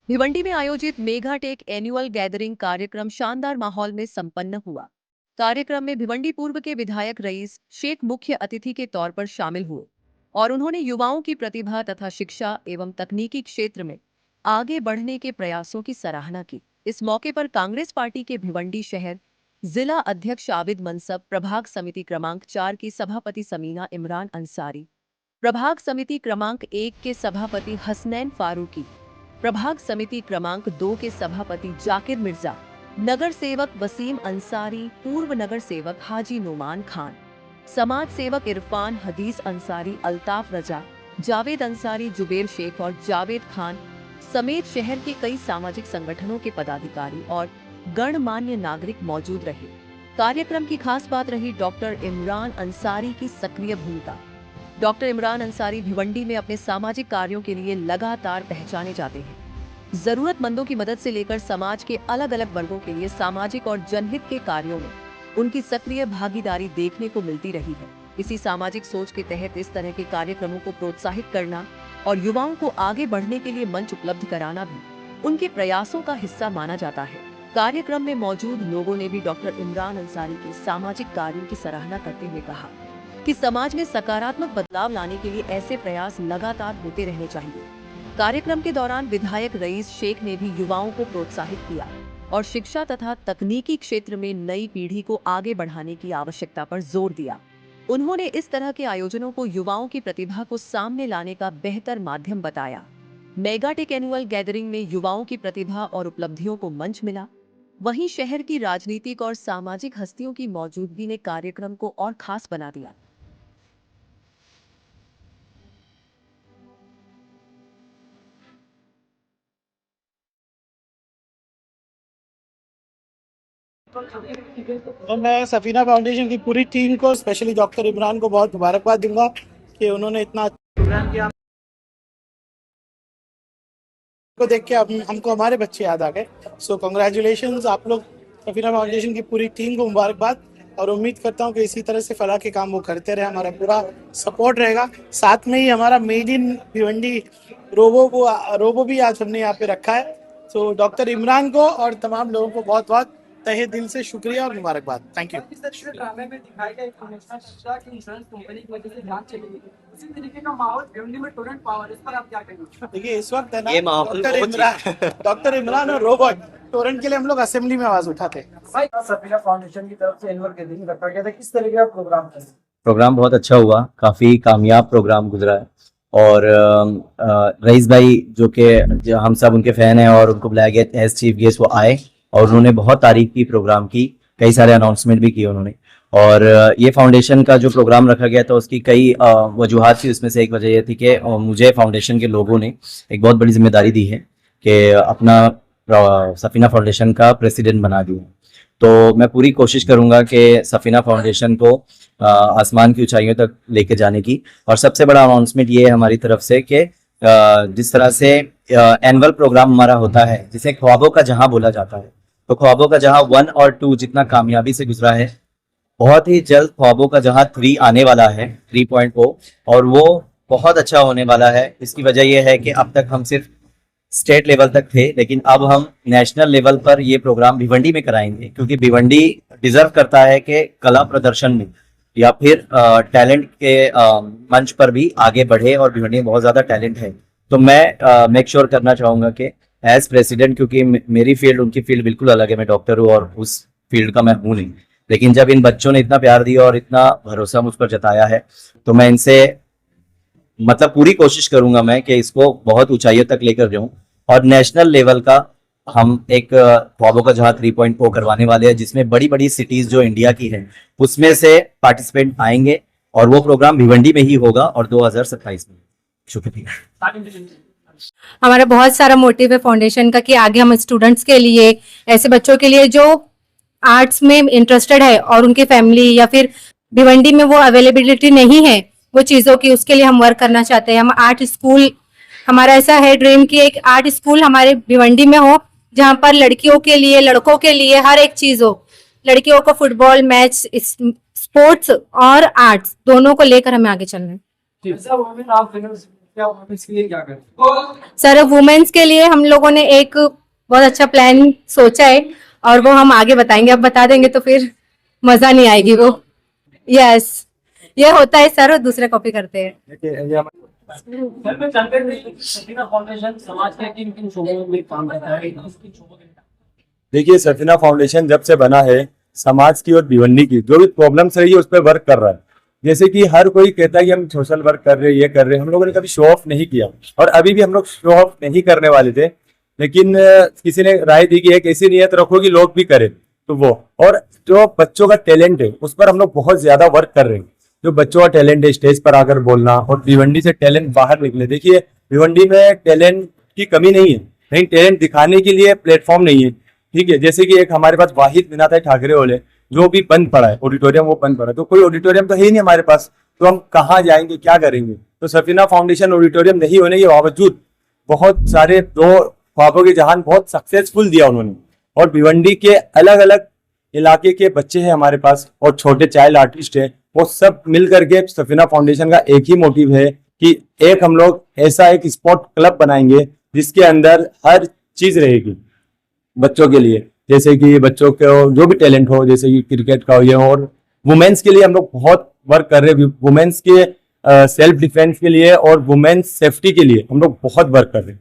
भिवंडी में आयोजित मेगाटेक annual gathering कार्यक्रम शानदार माहौल में संपन्न हुआ। कार्यक्रम में भिवंडी पूर्व के विधायक रईस शेख मुख्य अतिथि के तौर पर शामिल हुए और उन्होंने युवाओं की प्रतिभा तथा शिक्षा एवं तकनीकी क्षेत्र में आगे बढ़ने के प्रयासों की सराहना की। इस मौके पर कांग्रेस पार्टी के भिवंडी शहर जिला अध्यक्ष आबिद मनसब, प्रभाग समिति क्रमांक 4 की सभापति समीना इमरान अंसारी, प्रभाग समिति क्रमांक 1 के सभापति हसनैन फारूकी, प्रभाग समिति क्रमांक 2 के सभापति जाकिर मिर्जा, नगर सेवक वसीम अंसारी, पूर्व नगर सेवक हाजी नुमान खान, समाज सेवक इरफान हदीस अंसारी, अल्ताफ रजा, जावेद अंसारी, जुबेर शेख और जावेद खान समेत शहर के कई सामाजिक संगठनों के पदाधिकारी और गणमान्य नागरिक मौजूद रहे। कार्यक्रम की खास बात रही डॉक्टर इमरान अंसारी की सक्रिय भूमिका। डॉक्टर इमरान अंसारी भिवंडी में अपने सामाजिक कार्यों के लिए लगातार पहचाने जाते हैं। जरूरतमंदों की मदद से लेकर समाज के अलग अलग वर्गों के लिए सामाजिक और जनहित के कार्यों में उनकी सक्रिय भागीदारी देखने को मिलती रही है। इसी सामाजिक सोच के तहत इस तरह के कार्यक्रमों को प्रोत्साहित करना और युवाओं को आगे बढ़ने के लिए मंच उपलब्ध कराना भी उनके प्रयासों का हिस्सा माना जाता है। कार्यक्रम में मौजूद लोगों ने भी डॉक्टर इमरान अंसारी के सामाजिक कार्यों की सराहना करते हुए कहा कि समाज में सकारात्मक बदलाव लाने के लिए ऐसे प्रयास लगातार होते रहने चाहिए। कार्यक्रम के दौरान विधायक रईस शेख ने भी युवाओं को प्रोत्साहित किया और शिक्षा तथा तकनीकी क्षेत्र में नई पीढ़ी को आगे बढ़ाने की आवश्यकता पर जोर दिया। उन्होंने इस तरह के आयोजनों को युवाओं की प्रतिभा को सामने लाने का बेहतर माध्यम बताया। मेगाटेक एनुअल गैदरिंग में युवाओं की प्रतिभा और उपलब्धियों को मंच मिला। वहीं शहर की राजनीतिक और सामाजिक हस्तियों की मौजूदगी ने कार्यक्रम को और खास बना दिया। तो मैं सफीना फाउंडेशन की पूरी टीम को, स्पेशली डॉक्टर इमरान को बहुत मुबारकबाद दूंगा कि उन्होंने इतना प्रोग्राम किया। को देख के हमको हमारे बच्चे याद आ गए। सो कंग्रेचुलेशंस आप लोग, सफीना फाउंडेशन की पूरी टीम को मुबारकबाद, और उम्मीद करता हूँ कि इसी तरह से फलाह के काम वो करते रहे। हमारा पूरा सपोर्ट रहेगा। साथ में ही हमारा मेड इन भिवंडी रोबो भी आज हमने यहाँ पे रखा है। सो डॉक्टर इमरान को और तमाम लोगों को बहुत बहुत तहे दिल से शुक्रिया और मुबारकबाद। Thank you. ड्रामे में दिखाया गया एक हमेशा शिक्षा की इंश्योरेंस कंपनी की वजह से ध्यान चली गई, उसी तरीके का माहौल भिवंडी में टोरेंट पावर, इस पर आप क्या कहेंगे? देखिए इस वक्त है ना, डॉक्टर इमरान और रोबोट टोरेंट के लिए हम लोग असेंबली में आवाज उठाते हैं। भाई सफीना फाउंडेशन की तरफ से एनुअल गैदरिंग रखा गया था, किस तरीके का प्रोग्राम था? प्रोग्राम बहुत अच्छा हुआ, काफी कामयाब प्रोग्राम गुजरा है। और रईस भाई जो हम सब उनके फैन हैं और उनको बुलाया गया एज चीफ गेस्ट, वो आए और उन्होंने बहुत तारीफ की प्रोग्राम की, कई सारे अनाउंसमेंट भी किए उन्होंने। और ये फाउंडेशन का जो प्रोग्राम रखा गया था उसकी कई वजूहात थी। उसमें से एक वजह ये थी कि मुझे फाउंडेशन के लोगों ने एक बहुत बड़ी जिम्मेदारी दी है कि अपना सफीना फाउंडेशन का प्रेसिडेंट बना दिया। तो मैं पूरी कोशिश करूंगा कि सफीना फाउंडेशन को आसमान की ऊंचाइयों तक लेके जाने की। और सबसे बड़ा अनाउंसमेंट ये है हमारी तरफ से कि जिस तरह से एनुअल प्रोग्राम हमारा होता है, जिसे ख्वाबों का जहां बोला जाता है, तो ख्वाबों का जहां 1 और 2 जितना कामयाबी से गुजरा है, बहुत ही जल्द ख्वाबों का जहां 3 आने वाला है, 3.0, और वो बहुत अच्छा होने वाला है। इसकी वजह यह है कि अब तक हम सिर्फ स्टेट लेवल तक थे, लेकिन अब हम नेशनल लेवल पर ये प्रोग्राम भिवंडी में कराएंगे, क्योंकि भिवंडी डिजर्व करता है कि कला प्रदर्शन में या फिर टैलेंट के मंच पर भी आगे बढ़े, और भिवंडी में बहुत ज्यादा टैलेंट है। तो मैं मेक श्योर करना चाहूंगा कि एज प्रेसिडेंट, क्योंकि मेरी फील्ड उनकी फील्ड बिल्कुल अलग है, मैं डॉक्टर हूँ और उस फील्ड का मैं हूँ नहीं, लेकिन जब इन बच्चों ने इतना प्यार दिया और इतना भरोसा मुझ पर जताया है, तो मैं इनसे मतलब पूरी कोशिश करूंगा मैं कि इसको बहुत ऊंचाइयों तक लेकर जाऊं। और नेशनल लेवल का हम एक ख्वाबों का जहां 3.0 करवाने वाले हैं, जिसमें बड़ी बड़ी सिटीज जो इंडिया की हैं उसमें से पार्टिसिपेंट आएंगे, और वो प्रोग्राम भिवंडी में ही होगा और 2027 में। शुक्रिया। हमारा बहुत सारा मोटिव है फाउंडेशन का कि आगे हम स्टूडेंट्स के लिए, ऐसे बच्चों के लिए जो आर्ट्स में इंटरेस्टेड है और उनकी फैमिली या फिर भिवंडी में वो अवेलेबिलिटी नहीं है वो चीजों की, उसके लिए हम वर्क करना चाहते हैं। हम आर्ट स्कूल, हमारा ऐसा है ड्रीम कि एक आर्ट स्कूल हमारे भिवंडी में हो, जहां पर लड़कियों के लिए, लड़कों के लिए हर एक चीज हो। लड़कियों को फुटबॉल मैच, स्पोर्ट्स और आर्ट्स दोनों को लेकर हमें आगे चलना है। क्या आप इसके लिए क्या करें? सर वुमेन्स के लिए हम लोगों ने एक बहुत अच्छा प्लान सोचा है और वो हम आगे बताएंगे। अब बता देंगे तो फिर मजा नहीं आएगी वो। यस, ये होता है सर, और दूसरे कॉपी करते हैं। सर मैं जानते हैं सफीना फाउंडेशन समाज के किन किन शोबों में काम करता है, इसकी शोबों के देखिए, सफीना फाउंडेशन जब से बना है समाज की और भिवंडी की जो भी प्रॉब्लम्स रही है उस पर वर्क कर रहा है। जैसे कि हर कोई कहता है कि हम सोशल वर्क कर रहे हैं, ये कर रहे हैं, हम लोगों ने कभी शो ऑफ नहीं किया और अभी भी हम लोग शो ऑफ नहीं करने वाले थे, लेकिन किसी ने राय दी कि एक ऐसी नियत रखो कि लोग भी करें, तो वो और जो बच्चों का टैलेंट है उस पर हम लोग बहुत ज्यादा वर्क कर रहे हैं। जो बच्चों का टैलेंट है स्टेज पर आकर बोलना और भिवंडी से टैलेंट बाहर निकले। देखिए, भिवंडी में टैलेंट की कमी नहीं है, लेकिन टैलेंट दिखाने के लिए प्लेटफॉर्म नहीं है। ठीक है, जैसे कि एक हमारे पास वाहिद बिना था ठाकरे वाले जो भी बंद पड़ा है, ऑडिटोरियम वो बंद पड़ा है, तो कोई ऑडिटोरियम तो है ही नहीं हमारे पास, तो हम कहाँ जाएंगे, क्या करेंगे। तो सफीना फाउंडेशन ऑडिटोरियम नहीं होने के बावजूद बहुत सारे दो ख्वाबों के जहान बहुत सक्सेसफुल दिया उन्होंने। और भिवंडी के अलग अलग इलाके के बच्चे हैं हमारे पास और छोटे चाइल्ड आर्टिस्ट है, वो सब मिल करके सफीना फाउंडेशन का एक ही मोटिव है कि एक हम लोग ऐसा एक स्पोर्ट क्लब बनाएंगे जिसके अंदर हर चीज रहेगी बच्चों के लिए। जैसे कि बच्चों को जो भी टैलेंट हो, जैसे कि क्रिकेट का हो ये, और वुमेन्स के लिए हम लोग बहुत वर्क कर रहे हैं। वुमेन्स के सेल्फ डिफेंस के लिए और वुमेन्स सेफ्टी के लिए हम लोग बहुत वर्क कर रहे हैं।